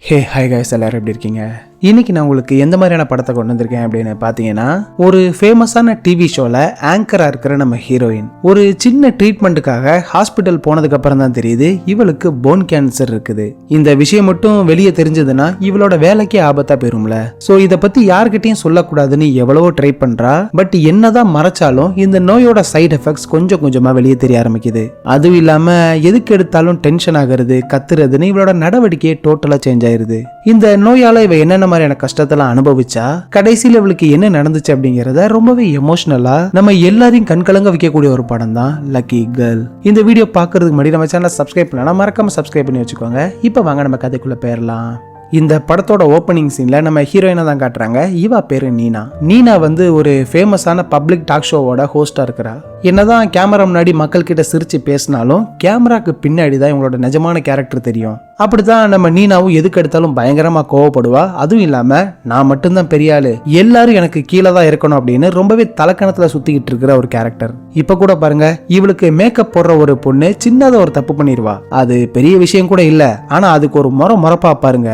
Hey hi guys, எல்லாரும் எப்படி இருக்கீங்க? இன்னைக்கு நான் உங்களுக்கு எந்த மாதிரியான படத்தை கொண்டு வந்திருக்கேன் அப்படின்னு பார்த்தீங்கன்னா, ஒரு ஃபேமஸான டிவி ஷோல ஆங்கரா இருக்கிற நம்ம ஹீரோயின் ஒரு சின்ன ட்ரீட்மெண்ட்டுக்காக ஹாஸ்பிட்டல் போனதுக்கு அப்புறம் தான் தெரியுது இவளுக்கு போன் கேன்சர் இருக்குது. இந்த விஷயம் மட்டும் வெளியே தெரிஞ்சதுன்னா இவளோட வேலைக்கே ஆபத்தா போயிரும்ல. சோ இதை பத்தி யார்கிட்டயும் சொல்லக்கூடாதுன்னு எவ்வளவோ ட்ரை பண்றா. பட் என்னதான் மறைச்சாலும் இந்த நோயோட சைடு எஃபெக்ட்ஸ் கொஞ்சம் கொஞ்சமா வெளியே தெரிய ஆரம்பிக்குது. அதுவும் இல்லாம எதுக்கு எடுத்தாலும் டென்ஷன் ஆகுறது, கத்துறதுன்னு இவளோட நடவடிக்கையே டோட்டலா சேஞ்ச் ஆயிருது. இந்த நோயால இவ என்னென்ன மாதிரியான கஷ்டத்தெல்லாம் அனுபவிச்சா கடைசியில் இவளுக்கு என்ன நடந்துச்சு அப்படிங்கறத ரொம்பவே எமோஷனலா நம்ம எல்லாரையும் கண்கலங்க வைக்கக்கூடிய ஒரு படம் தான் லக்கி கேர்ள். இந்த வீடியோ பாக்குறதுக்கு முன்னாடி நம்ம சேனலை சப்ஸ்கிரைப் பண்ணலாம், மறக்காம சப்ஸ்கிரைப் பண்ணி வச்சுக்கோங்க. இப்போ வாங்க நம்ம கதைக்குள்ள போயிடலாம். இந்த படத்தோட ஓப்பனிங் சீன்ல நம்ம ஹீரோயினை தான் காட்டுறாங்க. இவா பேரு நீனா. நீனா ஒரு ஃபேமஸான பப்ளிக் டாக் ஷோவோட ஹோஸ்டா இருக்கிறா. என்னதான் கேமரா முன்னாடி மக்கள் கிட்ட சிரிச்சு பேசினாலும் கேமராக்கு பின்னாடி தான் இவங்களோட நிஜமான கேரக்டர் தெரியும். அப்படித்தான் நம்ம நீனாவும் எதுக்கு எடுத்தாலும் பயங்கரமா கோவப்படுவா. அதுவும் இல்லாம நான் மட்டும்தான் பெரிய ஆளு, எல்லாரும் எனக்கு கீழே தான் இருக்கணும் அப்படின்னு ரொம்பவே தலக்கணத்துல சுத்திக்கிட்டு இருக்கிற ஒரு கேரக்டர். இப்ப கூட பாருங்க, இவளுக்கு மேக்கப் போடுற ஒரு பொண்ணு சின்னதா ஒரு தப்பு பண்ணிடுவா. அது பெரிய விஷயம் கூட இல்ல, ஆனா அதுக்கு ஒரு முறப்பா பாருங்க,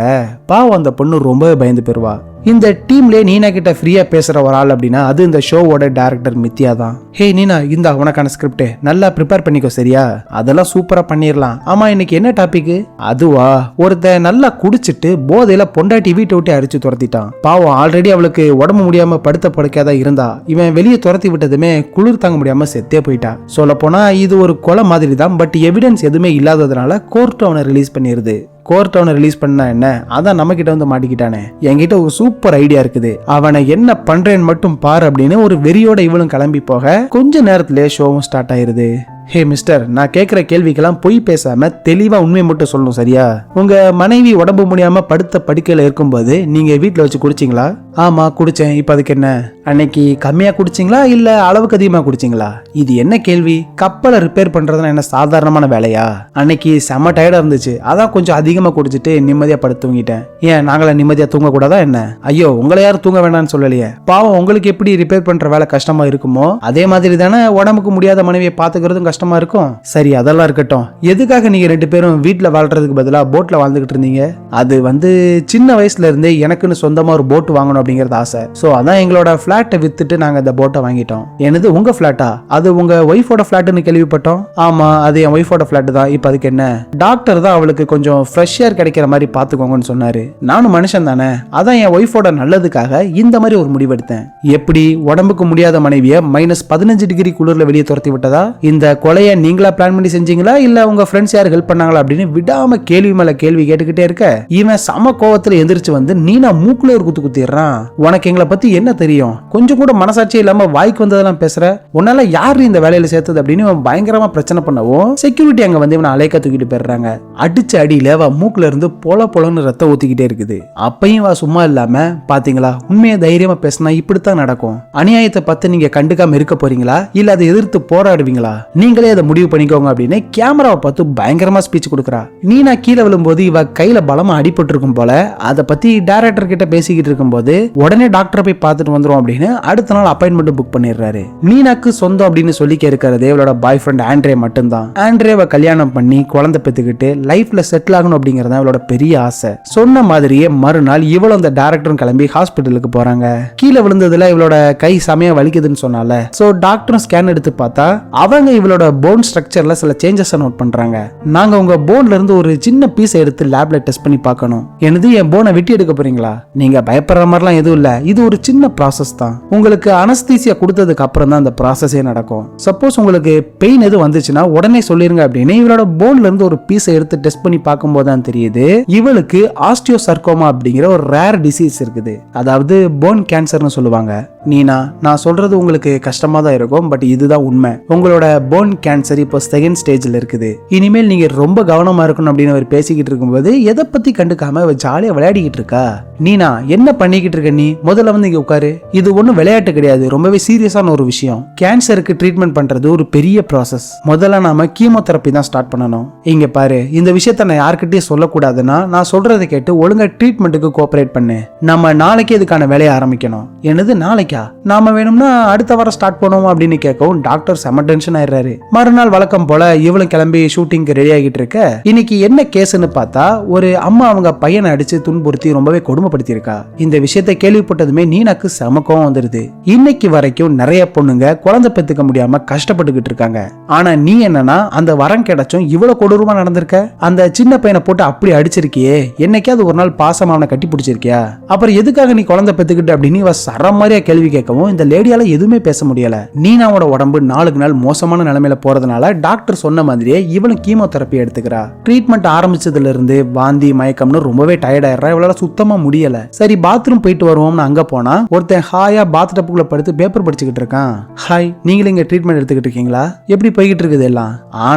பாவம் அந்த பொண்ணு ரொம்பவே பயந்து போயிருவா. இந்த டீம்லயே நீனா கிட்ட ஃப்ரீயா பேசுற ஒரு ஆள் அப்படின்னா அது இந்த ஷோவோட டைரக்டர் மித்யா தான். ஹே நீனா, இந்த உனக்கான ஸ்கிரிப்ட் நல்லா ப்ரிப்பேர் பண்ணிக்கோ, சரியா? அதெல்லாம் சூப்பரா பண்ணிடலாம். ஆமா, இன்னைக்கு என்ன டாபிக்? அதுவா, ஒருத்த நல்லா குடிச்சிட்டு போதையில பொண்டாட்டி வீட்டை விட்டு அடிச்சு துரத்திட்டான். பாவம், ஆல்ரெடி அவளுக்கு உடம்பு முடியாம படுத்த படுக்காதான் இருந்தா. இவன் வெளியே துரத்தி விட்டதுமே குளிர் தாங்க முடியாம செத்தே போயிட்டா. சொல்ல போனா இது ஒரு கொலை மாதிரி தான். பட் எவிடன்ஸ் எதுவுமே இல்லாததுனால கோர்ட் அவனை ரிலீஸ் பண்ணிருது. கோர்ட் அவனை ரிலீஸ் பண்ணா என்ன, அதான் நம்ம கிட்ட வந்து மாட்டிக்கிட்டானே. என்கிட்ட ஒரு சூப்பர் ஐடியா இருக்குது, அவனை என்ன பண்றேன்னு மட்டும் பாரு அப்படின்னு ஒரு வெறியோட இவளும் கிளம்பி போக கொஞ்ச நேரத்திலே ஷோவும் ஸ்டார்ட் ஆயிருது. ஹே மிஸ்டர், நான் கேட்கிற கேள்விக்கெல்லாம் பொய் பேசாம தெளிவா உண்மையை மட்டும் சொல்லணும், சரியா? உங்க மனைவி உடம்பு முடியாம படுத்த படுக்கையில இருக்கும்போது நீங்க வீட்டுல வச்சு குடிச்சிங்களா? ஆமா குடிச்சேன். இப்ப அதுக்கு என்ன? அன்னைக்கு கம்மியா குடிச்சிங்களா இல்ல அளவுக்கு அதிகமா குடிச்சிங்களா? இது என்ன கேள்வி? கப்பலை ரிப்பேர் பண்றதுனா என்ன சாதாரணமான வேலையா? அன்னைக்கு செம்ம டயர்டா இருந்துச்சு, அதான் கொஞ்சம் அதிகமா குடிச்சிட்டு நிம்மதியா படுத்து தூங்கிட்டேன். ஏன் நாங்கள நிம்மதியா தூங்க கூடாதா என்ன? ஐயோ, உங்களை யாரும் தூங்க வேண்டாம்னு சொல்லலையே. பாவம், உங்களுக்கு எப்படி ரிப்பேர் பண்ற வேலை கஷ்டமா இருக்குமோ அதே மாதிரி தானே உடம்புக்கு முடியாத மனைவியை பாத்துக்கிறதும் கஷ்டமா இருக்கும். சரி, அதெல்லாம் இருக்கட்டும். எதுக்காக நீங்க ரெண்டு பேரும் வீட்டுல வாழ்றதுக்கு பதிலா போட்ல வாழ்ந்துகிட்டு இருந்தீங்க? அது சின்ன வயசுல இருந்தே எனக்குன்னு சொந்தமா ஒரு போட் வாங்கணும் அப்படிங்கறது ஆசை. சோ அதான் எங்களோட பிளாட்டை வித்துட்டு நாங்க இந்த போட்டை வாங்கிட்டோம். என்னது, உங்க பிளாட்டா? அது உங்க ஒய்ஃபோட பிளாட்னு கேள்விப்பட்டோம். ஆமா, அது என் ஒய்ஃபோட பிளாட் தான். இப்ப அதுக்கு என்ன? டாக்டர் தான் அவளுக்கு கொஞ்சம் ஃப்ரெஷ் ஏர் கிடைக்கிற மாதிரி பாத்துக்கோங்கன்னு சொன்னாரு. நானும் மனுஷன் தானே, அதான் என் ஒய்ஃபோட நல்லதுக்காக இந்த மாதிரி ஒரு முடிவெடுத்தேன். எப்படி உடம்புக்கு முடியாத மனைவிய -15 டிகிரி குளிர்ல வெளியே துரத்தி விட்டதா? இந்த கொலைய நீங்களா பிளான் பண்ணி செஞ்சீங்களா இல்ல உங்க ஃப்ரெண்ட்ஸ் யார் ஹெல்ப் பண்ணாங்களா அப்படின்னு விடாம கேள்வி மேல கேள்வி கேட்டுக்கிட்டே இருக்க இவன் சம கோவத்துல எந்திரிச்சு வந்து நீனா மூக்குல ஒரு குத்து குத்திடுறான். உனக்கு எங்களை பத்தி என்ன தெரியும்? கொஞ்சம் கூட மனசாட்சி இல்லாம வாய்க்கு வந்ததெல்லாம் பேசுற, உன்னால யாரு இந்த வேலையில சேர்த்தது அப்படின்னு இவன் பயங்கரமா பிரச்சனை பண்ணவும் செக்யூரிட்டி அங்க வந்து இவனை அலைக்க தூக்கிட்டு போயிடுறாங்க. அடிச்ச அடியில அவ மூக்குல இருந்து பொலன்னு ரத்தம் ஊத்திக்கிட்டே இருக்குது. அப்பையும் வா சும்மா இல்லாம, பாத்தீங்களா உண்மையை தைரியமா பேசினா இப்படித்தான் நடக்கும். அநியாயத்தை பார்த்து நீங்க கண்டுக்காம இருக்க போறீங்களா இல்ல அதை எதிர்த்து போராடுவீங்களா? நீங்களே அதை முடிவு பண்ணிக்கோங்க அப்படின்னு கேமராவை பார்த்து பயங்கரமா ஸ்பீச் கொடுக்குறா. நீனா கீழே விழும்போது இவ கையில பலமா அடிபட்டு இருக்கும் போல. அதை பத்தி டைரக்டர் கிட்ட பேசிக்கிட்டு இருக்கும் போது உடனே டாக்டரை போய் பார்த்துட்டு வந்துரும் அப்படின்னு அடுத்த நாள் அப்பாயின்மெண்ட் புக் பண்ணிடுறாரு. நீனாக்கு சொந்தம் அப்படின்னு சொல்லிக்க இருக்கிறது இவளோட பாய் ஃப்ரெண்ட் ஆண்ட்ரே மட்டும்தான். ஆண்ட்ரேவை கல்யாணம் பண்ணி குழந்தை பெத்துக்கிட்டு லைஃப்ல செட்டில் ஆகணும் அப்படிங்கறத இவளோட பெரிய ஆசை. சொன்ன மாதிரியே மறுநாள் இவளும் அந்த டைரக்டரும் கிளம்பி ஹாஸ்பிட்டலுக்கு போறாங்க. கீழே விழுந்ததுல இவளோட கை சமயம் வலிக்குதுன்னு சொன்னால சோ டாக்டரும் ஸ்கேன் எடுத்து பார்த்தா அவங்க இவளோட போன் ஸ்ட்ரக்சர்ல சில சேஞ்சஸ் நோட் பண்றாங்க. நாங்க உங்க போன்ல இருந்து ஒரு சின்ன பீஸ் எடுத்து லேப்ல டெஸ்ட் பண்ணி பார்க்கணும். எனது என் போனை வெட்டி எடுக்க போறீங்களா? நீங்க பயப்படுற மாதிரிலாம் எதுவும் இல்ல, இது ஒரு சின்ன ப்ராசஸ் தான். உங்களுக்கு அனஸ்தீசியா கொடுத்ததுக்கு அப்புறம் தான் அந்த ப்ராசஸே நடக்கும். சப்போஸ் உங்களுக்கு பெயின் எதுவும் வந்துச்சுன்னா உடனே சொல்லிருங்க அப்படின்னு இவளோட போன்ல இருந்து ஒரு பீஸை எடுத்து டெஸ்ட் பண்ணி பார்க்கும்போது தான் தெரியுது இவளுக்கு ஆஸ்டியோசர்கோமா அப்படிங்கிற ஒரு ரேர் டிசீஸ் இருக்குது. அதாவது போன் கேன்சர்னு சொல்லுவாங்க. நீனா, நான் சொல்றது உங்களுக்கு கஷ்டமா தான் இருக்கும், பட் இதுதான் உண்மை. உங்களோட போன் கேன்சர் இப்போ செகண்ட் ஸ்டேஜ்ல இருக்குது. இனிமேல் நீங்க ரொம்ப கவனமா இருக்கணும் அப்படின்னு அவர் பேசிக்கிட்டு இருக்கும்போது எதை பத்தி கண்டுக்காம ஜாலியா விளையாடிக்கிட்டு இருக்கா. நீனா, என்ன பண்ணிக்கிட்டு இருக்க நீ? முதல்ல வந்து இங்க உட்காரு. இது ஒன்னும் விளையாட்டு கிடையாது, ரொம்பவே சீரியஸான ஒரு விஷயம். கேன்சருக்கு ட்ரீட்மெண்ட் பண்றது ஒரு பெரிய ப்ராசஸ். முதல்ல நாம கீமோதெரப்பி தான் ஸ்டார்ட் பண்ணணும். இங்க பாரு, இந்த விஷயத்த நான் யார்கிட்டயும் சொல்லக்கூடாதுன்னா நான் சொல்றதை கேட்டு ஒழுங்கா ட்ரீட்மெண்ட்டுக்கு கோஆபரேட் பண்ணு. நம்ம நாளைக்கே இதுக்கான வேலையை ஆரம்பிக்கணும். என்னது நாளைக்கா? நாம வேணும்னா அடுத்த வாரம் ஸ்டார்ட் பண்ணுவோம் அப்படின்னு கேட்கவும் டாக்டர் செம டென்ஷன் ஆயிடுறாரு. மறுநாள் வழக்கம் போல இவளும் கிளம்பி ஷூட்டிங்க்கு ரெடி ஆகிட்டு இருக்க, இன்னைக்கு என்ன கேஸ்ன்னு பார்த்தா ஒரு அம்மா அவங்க பையனை அடிச்சு துன்புறுத்தி ரொம்பவே கொடுமைப்படுத்தி இருக்கா. இந்த விஷயத்தை கேள்விப்பட்டதுமே நீனாக்கு சமக்கம் வந்துருது. இன்னைக்கு வரைக்கும் நிறைய பொண்ணுங்க குழந்தை பெத்துக்க முடியாம கஷ்டப்பட்டுக்கிட்டு இருக்காங்க. ஆனா நீ என்னன்னா அந்த வரம் கிடைச்சும் இவ்வளவு கொடூரமா நடந்திருக்க. அந்த சின்ன பையனை போட்டு அப்படி அடிச்சிருக்கியே, என்னைக்காவது ஒரு நாள் பாசமா அவனை கட்டி பிடிச்சிருக்கியா? அப்புறம் எதுக்காக நீ குழந்தை பெத்துக்கிட்டு அப்படின்னு இவ சரம் மாதிரியா கேள்வி கேட்கவும் இந்த லேடியால எதுவுமே பேச முடியல. நீனாவோட உடம்பு நாளுக்கு நாள் மோசமான நிலைமையில போறதுனால டாக்டர் சொன்ன மாதிரியே இவளும் கீமோதெரப்பி எடுத்துக்கிறா. ட்ரீட்மெண்ட் ஆரம்பிச்சதுல இருந்து வாந்தி மயக்கம்னு ரொம்பவே டயர்ட் ஆயிடுறா. இவளால சுத்தமா முடியல. சரி பாத்ரூம் போயிட்டு வருவோம்னு அங்க போனா ஒருத்தன் ஹாயா பாத் டப்புக்குள்ள படுத்து பேப்பர் படிச்சுக்கிட்டு இருக்கான். ஹாய், நீங்களும் இங்க ட்ரீட்மெண்ட் எடுத்துக்கிட்டு இருக்கீங்களா? எப்படி போய்கிட்டு இருக்குது எல்லாம்?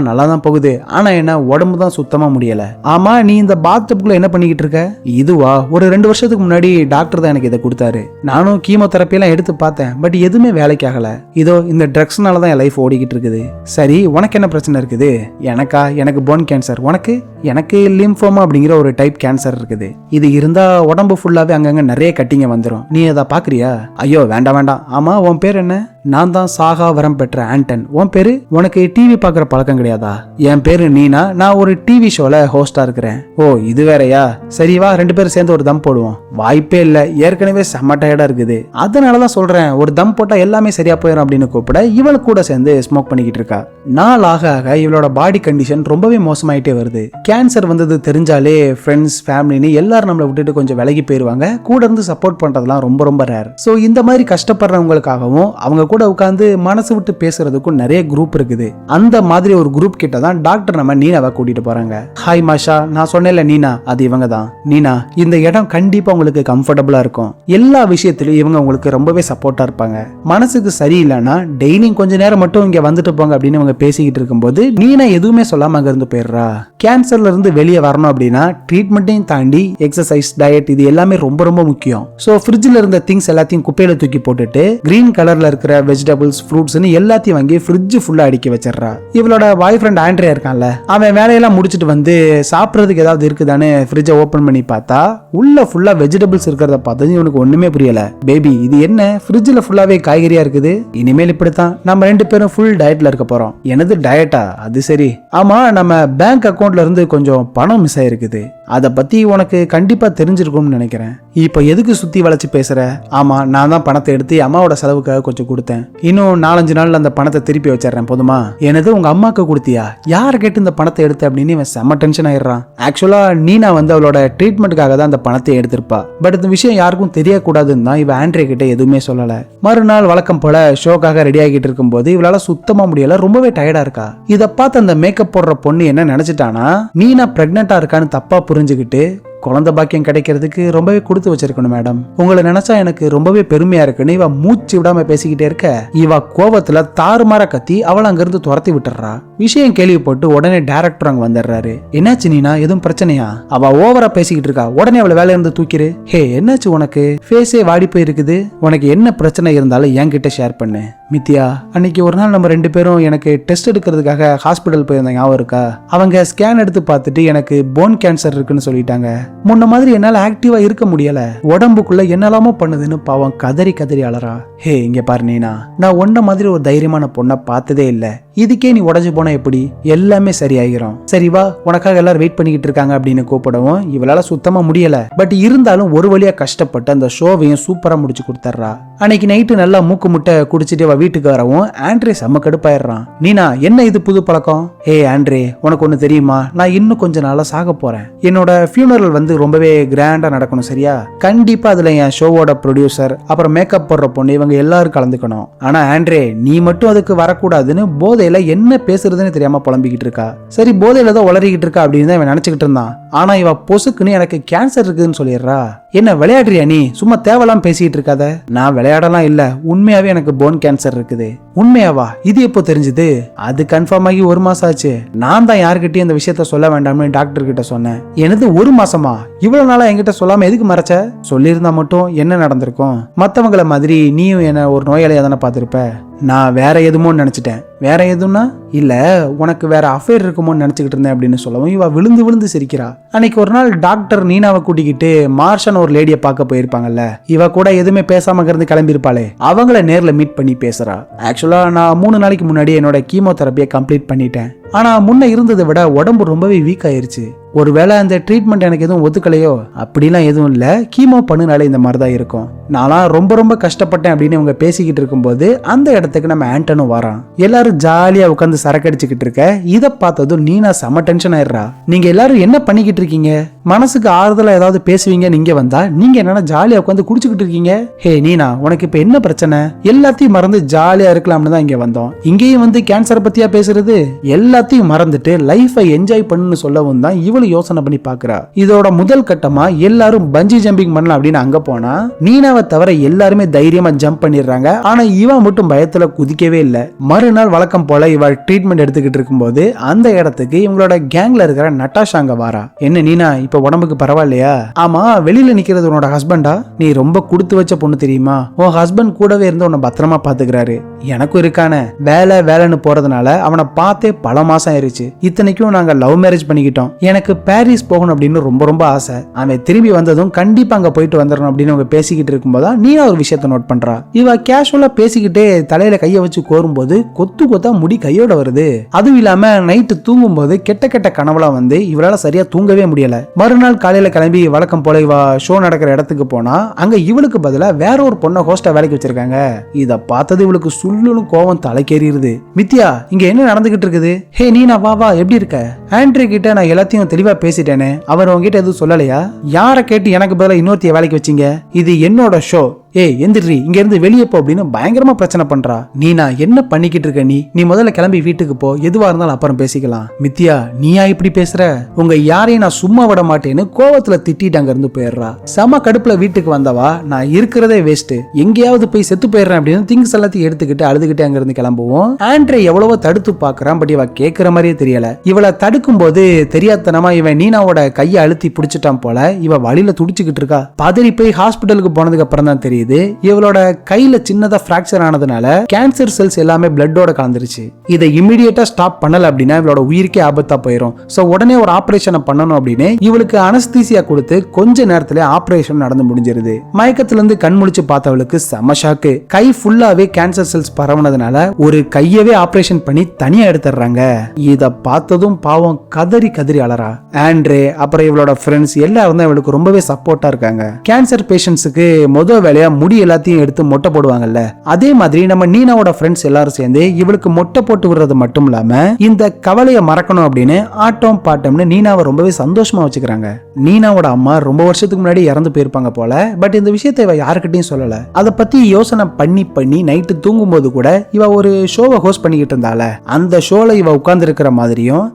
நல்லா தான் போகுது. ஆனா என்ன உடம்பு தான் சுத்தமா முடியல. ஆமா, நீ இந்த பாத் டப்புக்குள்ள என்ன பண்ணிக்கிட்டு இருக்க? இதுவா, ஒரு 2 வருஷத்துக்கு முன்னாடி டாக்டர் தான் எனக்கு இதை கொடுத்தாரு. நானும் கீமோதெரப்பி எல்லாம் எடுத்து பார்த்தேன். பட் எதுவுமே வேலைக்கு ஆகல. இதோ இந்த ட்ரக்ஸ்னால தான் என் லைஃப் ஓடிக்கிட்டு இருக்குது. சரி, உனக்கு என்ன பிரச்சனை இருக்குது? எனக்கு போன் கேன்சர். உனக்கு? எனக்கு லிம்போமா அப்படிங்கிற ஒரு டைப் கேன்சர் இருக்குது. இது இருந்தா உடம்பு ஃபுல்லாவே அங்கங்க நிறைய கட்டிங்க வந்துடும். நீ அதை பாக்குறியா? ஐயோ வேண்டாம் வேண்டாம். ஆமா, உன் பேர் என்ன? நான் தான் சாகா வரம் பெற்ற ஆண்டன். உன் பேரு? உனக்கு டிவி பாக்குற பழக்கம் கிடையாதா? என் பேரு நீனா. நான் ஒரு டிவி ஷோல ஹோஸ்டா இருக்கிறேன். ஓ, இது வேறயா? சரி வா, 2 பேரும் சேர்ந்து ஒரு தம் போடுவோம். வாய்ப்பே இல்ல, ஏற்கனவே செம்ம டயர்டா இருக்குது. அதனாலதான் சொல்றேன், ஒரு தம் போட்டா எல்லாமே சரியா போயிடும் அப்படின்னு கூப்பிட இவளு கூட சேர்ந்து ஸ்மோக் பண்ணிக்கிட்டு இருக்கா. நாள் ஆக ஆக இவளோட பாடி கண்டிஷன் ரொம்பவே மோசமாயிட்டே வருது. கேன்சர் வந்தது தெரிஞ்சாலே ஃப்ரெண்ட்ஸ் ஃபேமிலின்னு எல்லாரும் நம்மளை விட்டுட்டு கொஞ்சம் விலகி போயிருவாங்க. கூட இருந்து சப்போர்ட் பண்றதுலாம் ரொம்ப ரொம்ப ரேர். ஸோ இந்த மாதிரி கஷ்டப்படுறவங்களுக்காகவும் அவங்க கூட உட்காந்து மனசு விட்டு பேசுறதுக்கும் நிறைய குரூப் இருக்குது. அந்த மாதிரி ஒரு குரூப் கிட்ட தான் டாக்டர் நம்ம நீனாவை கூட்டிட்டு போறாங்க. ஹாய் மாஷா, நான் சொன்னேன்ல நீனா, அது இவங்க தான். நீனா, இந்த இடம் கண்டிப்பா உங்களுக்கு கம்ஃபர்டபுளா இருக்கும். எல்லா விஷயத்திலும் இவங்க உங்களுக்கு ரொம்பவே சப்போர்ட்டா இருப்பாங்க. மனசுக்கு சரியில்லைன்னா டெய்லியும் கொஞ்ச நேரம் மட்டும் இங்க வந்துட்டு போங்க அப்படின்னு இவங்க பேசிக்கிட்டு இருக்கும்போது நீனா எதுவுமே சொல்லாம அங்க இருந்து போயிடுறா. கேன்சர்ல இருந்து வெளியே வரணும் அப்படின்னா ட்ரீட்மெண்ட்டையும் தாண்டி எக்ஸசைஸ், டயட் இது எல்லாமே ரொம்ப ரொம்ப முக்கியம். ஸோ ஃப்ரிட்ஜில் இருந்த திங்ஸ் எல்லாத்தையும் குப்பையில தூக்கி போட்டுட்டு கிரீன் கலர்ல இருக்கிற வெஜிடபிள்ஸ், ஃப்ரூட்ஸ்னு எல்லாத்தையும் வாங்கி ஃப்ரிட்ஜ் ஃபுல்லா அடுக்கி வச்சிடறா. இவளோட பாய் ஃப்ரெண்ட் ஆண்ட்ரியா இருக்கான்ல, அவன் வேலையெல்லாம் முடிச்சுட்டு வந்து சாப்பிட்றதுக்கு ஏதாவது இருக்குதானே ஃப்ரிட்ஜை ஓபன் பண்ணி பார்த்தா உள்ள ஃபுல்லா வெஜிடபிள்ஸ் இருக்கிறத பார்த்தது இவனுக்கு ஒண்ணுமே புரியல. பேபி, இது என்ன ஃப்ரிட்ஜில் ஃபுல்லாவே காய்கறியா இருக்குது? இனிமேல் இப்படித்தான் நம்ம 2 பேரும் ஃபுல் டயட்ல இருக்க போறோம். எனது டயட்டா? அது சரி. ஆமா, நம்ம பேங்க் அக்கவுண்ட்ல இருந்து கொஞ்சம் பணம் மிஸ் ஆயிருக்குது. அதை பத்தி உனக்கு கண்டிப்பா தெரிஞ்சிருக்கும்னு நினைக்கிறேன். இப்ப எதுக்கு சுத்தி வளைச்சு பேசுற? ஆமா, நான் தான் பணத்தை எடுத்து அம்மாவோட செலவுக்காக கொஞ்சம் கொடுத்தேன். இன்னும் 4-5 நாள்ல அந்த பணத்தை திருப்பி வச்சிடறேன், போதுமா? எனது உங்க அம்மாக்கு கொடுத்தியா? யார் கேட்டு இந்த பணத்தை எடுத்து அப்படின்னு இவன் செம்ம டென்ஷன் ஆயிடுறான். ஆக்சுவலா நீனா வந்து அவளோட ட்ரீட்மெண்ட்டுக்காக தான் அந்த பணத்தை எடுத்திருப்பா. பட் இந்த விஷயம் யாருக்கும் தெரியக்கூடாதுன்னு தான் இவன் ஆண்ட்ரியா கிட்ட எதுவுமே சொல்லல. மறுநாள் வழக்கம் போல ஷோக்காக ரெடி ஆகிட்டு இருக்கும்போது இவளால சுத்தமா முடியல, ரொம்பவே டயர்டா இருக்கா. இதை பார்த்து அந்த மேக்கப் போடுற பொண்ணு என்ன நினைச்சிட்டானா, நீனா பிரெக்னெண்டா இருக்கான்னு தப்பா புரிஞ்சுக்கிட்டு குழந்தை பாக்கியம் கிடைக்கிறதுக்கு ரொம்பவே கொடுத்து வச்சிருக்கணும் மேடம். உங்களை நினைச்சா எனக்கு ரொம்பவே பெருமையா இருக்குன்னு இவ மூச்சு விடாம பேசிக்கிட்டே இருக்க இவ கோவத்துல தாறுமாற கத்தி அவளை அங்கிருந்து துரத்தி விட்டுறா. விஷயம் கேள்விப்பட்டு உடனே டைரக்டர் அங்க வந்துடுறாரு. என்னாச்சு நீனா, எதுவும் பிரச்சனையா? அவ ஓவரா பேசிக்கிட்டு இருக்கா, உடனே அவளை வேலையில இருந்து தூக்கிரு. ஹே, என்னாச்சு உனக்கு? ஃபேஸே வாடி போய் இருக்குது. உனக்கு என்ன பிரச்சனை இருந்தாலும் என்கிட்ட ஷேர் பண்ணு. மித்யா, அன்னைக்கு ஒரு நாள் நம்ம 2 பேரும் எனக்கு டெஸ்ட் எடுக்கிறதுக்காக ஹாஸ்பிட்டல் போயிருந்தோம், ஞாபகம் இருக்கா? அவங்க ஸ்கேன் எடுத்து பார்த்துட்டு எனக்கு போன் கேன்சர் இருக்குன்னு சொல்லிட்டாங்க. முன்ன மாதிரி என்னால ஆக்டிவா இருக்க முடியல. உடம்புக்குள்ள என்னெல்லாமோ பண்ணுதுன்னு பாவம் கதறி கதறி அலறா. ஹே, இங்க பாரு நீனா, நான் உன்ன மாதிரி ஒரு தைரியமான பொண்ணை பார்த்ததே இல்ல. இதுக்கே நீ உடஞ்சு போனா எப்படி? எல்லாமே சரியாகிரும். சரி வா, உனக்காக எல்லாரும் வெயிட் பண்ணிக்கிட்டு இருக்காங்க அப்படின்னு கூப்பிடவும் இவளால சுத்தமா முடியல. பட் இருந்தாலும் ஒரு வழியா கஷ்டப்பட்டு அந்த ஷோவையும் சூப்பரா முடிச்சு கொடுத்துறா. அன்னைக்கு நைட்டு நல்லா மூக்கு முட்டை குடிச்சிட்டு வீட்டுக்கு வரவும் ஆண்ட்ரே செம்ம கடுப்பாயிடுறான். நீனா, என்ன இது புது பழக்கம்? ஹே ஆண்ட்ரே, உனக்கு ஒண்ணு தெரியுமா? நான் இன்னும் கொஞ்ச நாளா சாக போறேன். என்னோட ஃபியூனரல் வந்து ரொம்பவே கிராண்டா நடக்கணும், சரியா? கண்டிப்பா அதுல என் ஷோவோட ப்ரொடியூசர் அப்புறம் மேக்கப் போடுற பொண்ணு இவங்க எல்லாரும் கலந்துக்கணும். ஆனா ஆண்ட்ரே, நீ மட்டும் அதுக்கு வரக்கூடாதுன்னு போதையில என்ன பேசுறதுன்னு தெரியாம புலம்பிக்கிட்டு இருக்கா. சரி, போதையில தான் உளறிக்கிட்டு இருக்கா அப்படின்னு தான் இவன் நினைச்சுக்கிட்டு இருந்தான். ஆனா இவ பொசுக்குன்னு எனக்கு கேன்சர் இருக்குதுன்னு சொல்லிடுறா. என்ன விளையாடுறியா நீ? சும்மா தேவலாம் பேசிட்டு இருக்காத. நான் விளையாடலாம் இல்ல, உண்மையாவே எனக்கு போன் கேன்சர் இருக்குது. உண்மையாவா? இது எப்போ தெரிஞ்சது? அது கன்ஃபார்ம் ஆகி 1 மாசம் ஆச்சு. நான் தான் யாருக்கிட்டையும் இந்த விஷயத்த சொல்ல வேண்டாம்னு டாக்டர் கிட்ட சொன்னேன். எனது 1 மாசமா? இவ்வளவு நாளா என்கிட்ட சொல்லாம எதுக்கு மறைச்ச? சொல்லியிருந்தா மட்டும் என்ன நடந்திருக்கும்? மத்தவங்கள மாதிரி நீயும் என்ன ஒரு நோயாளியா தானே பார்த்திருப்ப. நான் வேற எதுமோ நினைச்சிட்டேன். வேற எதுனா இல்ல, உனக்கு வேற அஃபேர் இருக்குமோன்னு நினைச்சுக்கிட்டு இருந்தேன் அப்படின்னு சொல்லவும் இவ விழுந்து விழுந்து சிரிக்கிறா. அன்னைக்கு ஒரு நாள் டாக்டர் நீனாவை கூட்டிக்கிட்டு மார்ஷன் ஒரு லேடியை பார்க்க போயிருப்பாங்கல்ல, இவ கூட எதுவுமே பேசாம இருந்து கிளம்பியிருப்பாளே, அவங்கள நேர்ல மீட் பண்ணி பேசுறா. ஆக்சுவலா நான் 3 நாளைக்கு முன்னாடி என்னோட கீமோதெரப்பியை கம்ப்ளீட் பண்ணிட்டேன். ஆனா முன்ன இருந்ததை விட உடம்பு ரொம்பவே வீக் ஆயிருச்சு. ஒருவேளை அந்த ட்ரீட்மெண்ட் எனக்கு எதுவும் ஒத்துக்கலையோ? அப்படிலாம் எதுவும் இல்ல, கீமோ பண்ணுனாலே இந்த மாதிரி தான் இருக்கும். நான்லாம் ரொம்ப ரொம்ப கஷ்டப்பட்டேன் அப்படின்னு இவங்க பேசிக்கிட்டு இருக்கும்போது அந்த இடத்துக்கு நம்ம ஆண்டனும் வரான். எல்லாரும் ஜாலியா உட்காந்து சரக்கு அடிச்சுக்கிட்டு இருக்க. இதை பார்த்ததும் நீனா செம டென்ஷன் ஆயிடுறா. நீங்க எல்லாரும் என்ன பண்ணிக்கிட்டு இருக்கீங்க? மனசுக்கு ஆறுதலா ஏதாவது பேசுவீங்க, நீங்க வந்தா நீங்க என்னன்னா ஜாலியா உட்காந்து குடிச்சுக்கிட்டு இருக்கீங்க. ஹே நீனா, உனக்கு இப்ப என்ன பிரச்சனை? எல்லாத்தையும் மறந்து ஜாலியா இருக்கலாம்னு தான் இங்க வந்தோம். இங்கேயும் வந்து கேன்சரை பத்தியா பேசுறது? எல்லாத்தையும் மறந்துட்டு லைஃபை என்ஜாய் பண்ணுன்னு சொல்லவும் தான் இவளு யோசனை பண்ணி பாக்குறா. இதோட முதல் கட்டமா எல்லாரும் பஞ்சி ஜம்பிங் பண்ணலாம் அப்படின்னு அங்க போனா நீனாவை தவிர எல்லாருமே தைரியமா ஜம்ப் பண்ணிடுறாங்க. ஆனா இவன் மட்டும் பயத்துல குதிக்கவே இல்ல. மறுநாள் வழக்கம் போல இவ ட்ரீட்மெண்ட் எடுத்துக்கிட்டு இருக்கும்போது அந்த இடத்துக்கு இவங்களோட கேங்ல இருக்கிற நட்டாஷா அங்க வாரா. என்ன நீனா, இப்ப உடம்புக்கு பரவாயில்லையா? ஆமா, வெளியில நிக்கிறது உன்னோட ஹஸ்பண்டா? நீ ரொம்ப கொடுத்து வச்ச பொண்ணு தெரியுமா? உன் ஹஸ்பண்ட் கூடவே இருந்து உன்னை பத்திரமா பாத்துக்கிறாரு. எனக்கும் இருக்கான வேலை வேலைன்னு போறதுனால அவனை பார்த்தே பல மாசம் ஆயிருச்சு. இத்தனைக்கும் நாங்க லவ் மேரேஜ் பண்ணிக்கிட்டோம். எனக்கு பாரிஸ் போகணும் அப்படின்னு ரொம்ப ரொம்ப ஆசை. அவன் திரும்பி வந்ததும் கண்டிப்பா அங்க போயிட்டு வந்துடணும் அப்படின்னு அவங்க பேசிக்கிட்டு இருக்கும்போது நீனா ஒரு விஷயத்தை நோட் பண்றா. இவ கேஷுவலா பேசிக்கிட்டே தலையில கைய வச்சு கோரும்போது கொத்து கொத்தா முடி கையோட வருது. அதுவும் இல்லாம நைட்டு தூங்கும் போது கெட்ட கெட்ட கனவுலாம் வந்து இவளால சரியா தூங்கவே முடியல. மறுநாள் காலையில கிளம்பி வழக்கம் போல இவ ஷோ நடக்கிற இடத்துக்கு போனா அங்க இவளுக்கு பதிலா வேற ஒரு பொண்ணை ஹோஸ்டா வேலைக்கு வச்சிருக்காங்க. இத பார்த்தது இவளுக்கு சுள்ளுன்னு கோவம் தலைக்கேறிடுது. மித்யா, இங்க என்ன நடந்துகிட்டு இருக்குது? ஹே நீனா, வா வா, எப்படி இருக்க? ஆண்ட்ரி கிட்ட நான் எல்லாத்தையும் தெளிவா பேசிட்டேனே, அவர் உங்ககிட்ட எதுவும் சொல்லலையா? யாரை கேட்டு எனக்கு பதிலா இன்னொருத்திய வேலைக்கு வச்சீங்க? இது என்னோட ஷோ. ஏய் எந்திரி, இங்க இருந்து வெளியே போ அப்படின்னு பயங்கரமா பிரச்சனை பண்றா. நீனா, என்ன பண்ணிக்கிட்டு இருக்க? நீ முதல்ல கிளம்பி வீட்டுக்கு போ, எதுவா இருந்தாலும் அப்புறம் பேசிக்கலாம். மித்யா, நீயா இப்படி பேசுற? உங்க யாரையும் நான் சும்மா விட மாட்டேன்னு கோவத்துல திட்டிட்டு அங்க இருந்து போயிடுறா. செம கடுப்புல வீட்டுக்கு வந்தவா, நான் இருக்கிறதே வேஸ்ட், எங்கேயாவது போய் செத்து போயிடுறேன் அப்படின்னு திங்ஸ் எல்லாத்தையும் எடுத்துக்கிட்டு அழுதுகிட்டு அங்க இருந்து கிளம்புவோம். ஆண்ட்ரே எவ்வளவோ தடுத்து பாக்குறான், பட் இவ கேட்கிற மாதிரியே தெரியல. இவளை தடுக்கும் போது தெரியாதனமா இவன் நீனாவோட கையை அழுத்தி பிடிச்சிட்டான் போல. இவ வழியில துடிச்சுக்கிட்டு இருக்கா. பதறி போய் ஹாஸ்பிட்டலுக்கு போனதுக்கு அப்புறம் தான் தெரியுது இவளோட கையில சின்னதா பிராக்சர் ஆனதுனால கேன்சர் செல்ஸ் எல்லாமே பிளட்டோட கலந்துருச்சு. இதை இமிடியேட்டா ஸ்டாப் பண்ணல அப்படின்னா இவளோட உயிருக்கே ஆபத்தா போயிடும். சோ உடனே ஒரு ஆபரேஷன் பண்ணணும் அப்படின்னு இவளுக்கு அனஸ்தீசியா கொடுத்து கொஞ்ச நேரத்துல ஆபரேஷன் நடந்து முடிஞ்சிருது. மயக்கத்துல இருந்து கண் முழிச்சு பார்த்தவளுக்கு செம ஷாக்கு. கை ஃபுல்லாவே கேன்சர் செல்ஸ் பரவுனதுனால ஒரு கையவே ஆபரேஷன் பண்ணி தனியா எடுத்துறாங்க. இத பார்த்ததும் பாவம் கதறி கதறி அலறா. ஆண்ட்ரே அப்புறம் இவளோட ஃப்ரெண்ட்ஸ் எல்லாரும் தான் இவளுக்கு ரொம்பவே சப்போர்ட்டா இருக்காங்க. கேன்சர் பேஷண்ட்ஸுக்கு முதல் வேலையா முடி எல்லாத்தையும் எடுத்து மொட்டை போடுவாங்கல்ல, அதே மாதிரி நம்ம நீனாவோட ஃப்ரெண்ட்ஸ் எல்லாரும் சேர்ந்து இவளுக்கு மொட்டை போட்டு விடுறது மட்டும் இல்லாம இந்த கவலையை மறக்கணும் அப்படின்னு ஆட்டம் பாட்டம்னு நீனாவை ரொம்பவே சந்தோஷமா வச்சுக்கிறாங்க. நீனாவோட அம்மா ரொம்ப வருஷத்துக்கு முன்னாடி இறந்து போயிருப்பாங்க போல. பட் இந்த விஷயத்தை இவ யாருக்கிட்டையும் சொல்லல. அதை பத்தி யோசனை பண்ணி நைட்டு தூங்கும் போது கூட இவ ஒரு ஷோவை ஹோஸ்ட் பண்ணிக்கிட்டு இருந்தால, அந்த ஷோல இவ உட்கார்ந்து இருக்கிற மாதிரியும்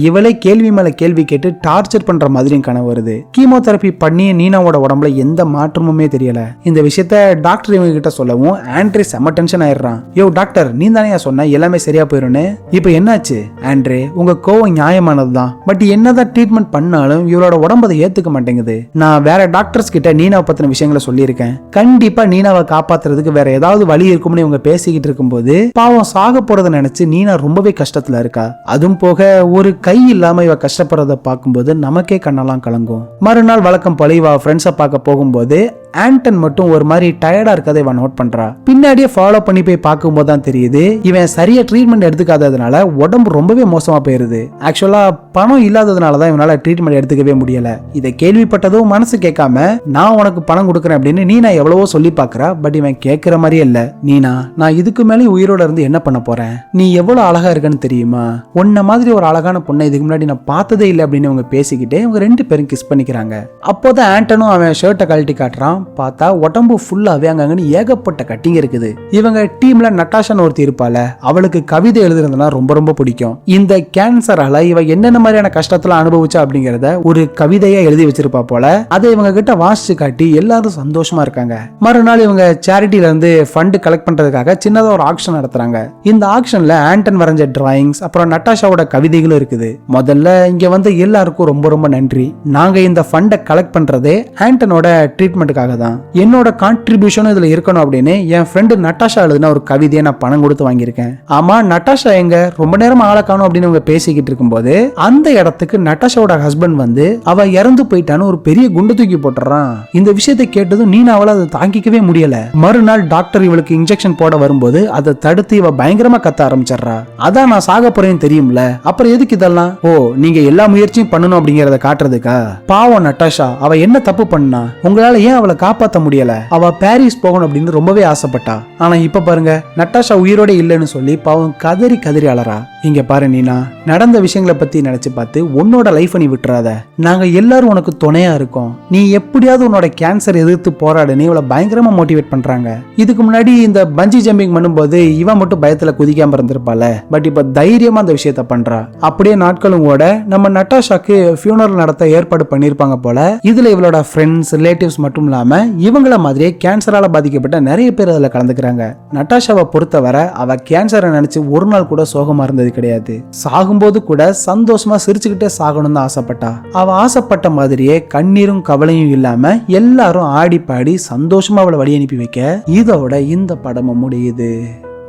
இவளே கேள்வி மேல கேள்வி கேட்டு டார்ச்சர் பண்ற மாதிரியும் கனவு வருது. கீமோதெரபி பண்ணி நீனாவோட உடம்புல எந்த மாற்றமுமே தெரியல. இந்த விஷயத்த டாக்டர் இவங்க கிட்ட சொல்லவும் ஆண்ட்ரே செம டென்ஷன் ஆயிடுறான். யோ டாக்டர், நீ தானே சொன்ன எல்லாமே சரியா போயிரும்னு, இப்போ என்னாச்சு? ஆண்ட்ரே, உங்க கோவம் நியாயமானதுதான், பட் என்னதான் ட்ரீட்மெண்ட் பண்ணாலும் இவளோட உடம்பு அதை ஏத்துக்க மாட்டேங்குது. நான் வேற டாக்டர்ஸ் கிட்ட நீனாவை பத்தின விஷயங்களை சொல்லியிருக்கேன். கண்டிப்பா நீனாவை காப்பாத்துறதுக்கு வேற ஏதாவது வழி இருக்கும்னு இவங்க பேசிக்கிட்டு இருக்கும்போது பாவம் சாக போறத நினைச்சு நீனா ரொம்பவே கஷ்டத்துல இருக்கா. அதுவும் போக ஒரு கை இல்லாம இவ கஷ்டப்படுறத பார்க்கும்போது நமக்கே கண்ணெல்லாம் கலங்கும். மறுநாள் வழக்கம் போல இவ ஃப்ரெண்ட்ஸை பார்க்க போகும்போது ஆண்டன் மட்டும் ஒரு மாதிரி டயர்டா இருக்கதை இவன் நோட் பண்றா. பின்னாடியே ஃபாலோ பண்ணி போய் பார்க்கும்போது தான் தெரியுது இவன் சரியா ட்ரீட்மெண்ட் எடுத்துக்காததுனால உடம்பு ரொம்பவே மோசமா போயிருது. ஆக்சுவலா பணம் இல்லாததுனால தான் இவனால ட்ரீட்மெண்ட் எடுத்துக்கவே முடியல. இதை கேள்விப்பட்டதும் மனசு கேட்காம நான் உனக்கு பணம் கொடுக்குறேன் அப்படின்னு நீனா எவ்வளவோ சொல்லி பாக்குறா. பட் இவன் கேட்கிற மாதிரியே இல்ல. நீனா, நான் இதுக்கு மேலே உயிரோட இருந்து என்ன பண்ண போறேன்? நீ எவ்வளவு அழகா இருக்கன்னு தெரியுமா? உன்ன மாதிரி ஒரு அழகான பொண்ணை இதுக்கு முன்னாடி நான் பார்த்ததே இல்லை அப்படின்னு இவங்க பேசிக்கிட்டே இவங்க 2 பேரும் கிஸ் பண்ணிக்கிறாங்க. அப்போதான் ஆண்டனும் அவன் ஷர்ட்டை கழட்டி காட்டுறான். பார்த்தா உடம்பு ஃபுல்லாவே அங்கங்கன்னு ஏகப்பட்ட கட்டிங் இருக்குது. இவங்க டீம்ல நட்டாஷான்னு ஒருத்தி இருப்பால, அவளுக்கு கவிதை எழுதுறதுனா ரொம்ப ரொம்ப பிடிக்கும். இந்த கேன்சரால இவ என்னென்ன மாதிரியான கஷ்டத்துல அனுபவிச்சா அப்படிங்கறத ஒரு கவிதையா எழுதி வச்சிருப்பா போல. அதை இவங்க கிட்ட வாசிச்சு காட்டி எல்லாரும் சந்தோஷமா இருக்காங்க. மறுநாள் இவங்க சேரிட்டில இருந்து ஃபண்ட் கலெக்ட் பண்றதுக்காக சின்னதா ஒரு ஆக்ஷன் நடத்துறாங்க. இந்த ஆக்ஷன்ல ஆண்டன் வரைஞ்ச டிராயிங்ஸ் அப்புறம் நட்டாஷாவோட கவிதைகளும் இருக்குது. முதல்ல இங்க வந்து எல்லாருக்கும் ரொம்ப ரொம்ப நன்றி. நாங்க இந்த ஃபண்டை கலெக்ட் பண்றதே ஆண்டனோட ட்ரீட்மெண்ட்டுக்காக இதுக்காக தான் என்னோட கான்ட்ரிபியூஷன் இதுல இருக்கணும் அப்படின்னு என் ஃப்ரெண்டு நட்டாஷா எழுதின ஒரு கவிதையை நான் பணம் கொடுத்து வாங்கியிருக்கேன். ஆமா, நட்டாஷா எங்க ரொம்ப நேரம் ஆளை காணும் அப்படின்னு அவங்க பேசிக்கிட்டு இருக்கும்போது அந்த இடத்துக்கு நட்டாஷாவோட ஹஸ்பண்ட் வந்து அவ இறந்து போயிட்டான்னு ஒரு பெரிய குண்டு தூக்கி போட்டுறான். இந்த விஷயத்தை கேட்டதும் நீனாவால அதை தாங்கிக்கவே முடியல. மறுநாள் டாக்டர் இவளுக்கு இன்ஜெக்ஷன் போட வரும்போது அதை தடுத்து இவ பயங்கரமா கத்த ஆரம்பிச்சிடுறா. அதான் நான் சாக போறேன்னு தெரியும்ல, அப்புறம் எதுக்கு இதெல்லாம்? ஓ, நீங்க எல்லா முயற்சியும் பண்ணணும் அப்படிங்கறத காட்டுறதுக்கா? பாவம் நட்டாஷா, அவ என்ன தப்பு பண்ணா? உங்களால ஏன் அவளை காப்பாத்த முடியல? அவ பாரிஸ் போகணும் அப்படின்னு ரொம்பவே ஆசைப்பட்டா. ஆனா இப்ப பாருங்க, நட்டாஷா உயிரோட இல்லைன்னு சொல்லி பாவம் கதறி கதறி அலறா. இங்க பாரு நீனா, நடந்த விஷயங்களை பத்தி நினைச்சு பார்த்து உன்னோட லைஃபை நீ விட்டுறாத. நாங்க எல்லாரும் உனக்கு துணையா இருக்கோம். நீ எப்படியாவது உன்னோட கேன்சர் எதிர்த்து போராடுன்னு இவளை பயங்கரமா மோட்டிவேட் பண்றாங்க. இதுக்கு முன்னாடி இந்த பஞ்சி ஜம்பிங் பண்ணும்போது இவன் மட்டும் பயத்துல குதிக்காம இருந்திருப்பால, பட் இப்ப தைரியமா அந்த விஷயத்த பண்றா. அப்படியே நாட்களும் கூட நம்ம நட்டாஷாக்கு ஃபியூனரல் நடத்த ஏற்பாடு பண்ணிருப்பாங்க போல. இதுல இவளோட ஃப்ரெண்ட்ஸ், ரிலேட்டிவ்ஸ் மட்டும் இல்லாம இவங்கள மாதிரியே கேன்சரால பாதிக்கப்பட்ட நிறைய பேர் அதுல கலந்துக்கிறாங்க. நட்டாஷாவை பொறுத்தவரை அவ கேன்சரை நினைச்சு ஒரு நாள் கூட சோகமா இருந்தது கிடையாது. சாகும்போது கூட சந்தோஷமா சிரிச்சுக்கிட்டே சாகணும்னு ஆசைப்பட்டா. அவ ஆசைப்பட்ட மாதிரியே கண்ணீரும் கவலையும் இல்லாம எல்லாரும் ஆடி பாடி சந்தோஷமா அவளை வழி அனுப்பி வைக்க இதோட இந்த படமும் முடியுது.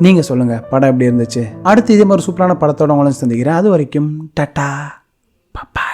நீங்க சொல்லுங்க, படம் எப்படி இருந்துச்சு? அடுத்து இதே மாதிரி சூப்பரான படத்தோட உங்களை சந்திக்கிறேன். அது வரைக்கும் டாடா, பாய்.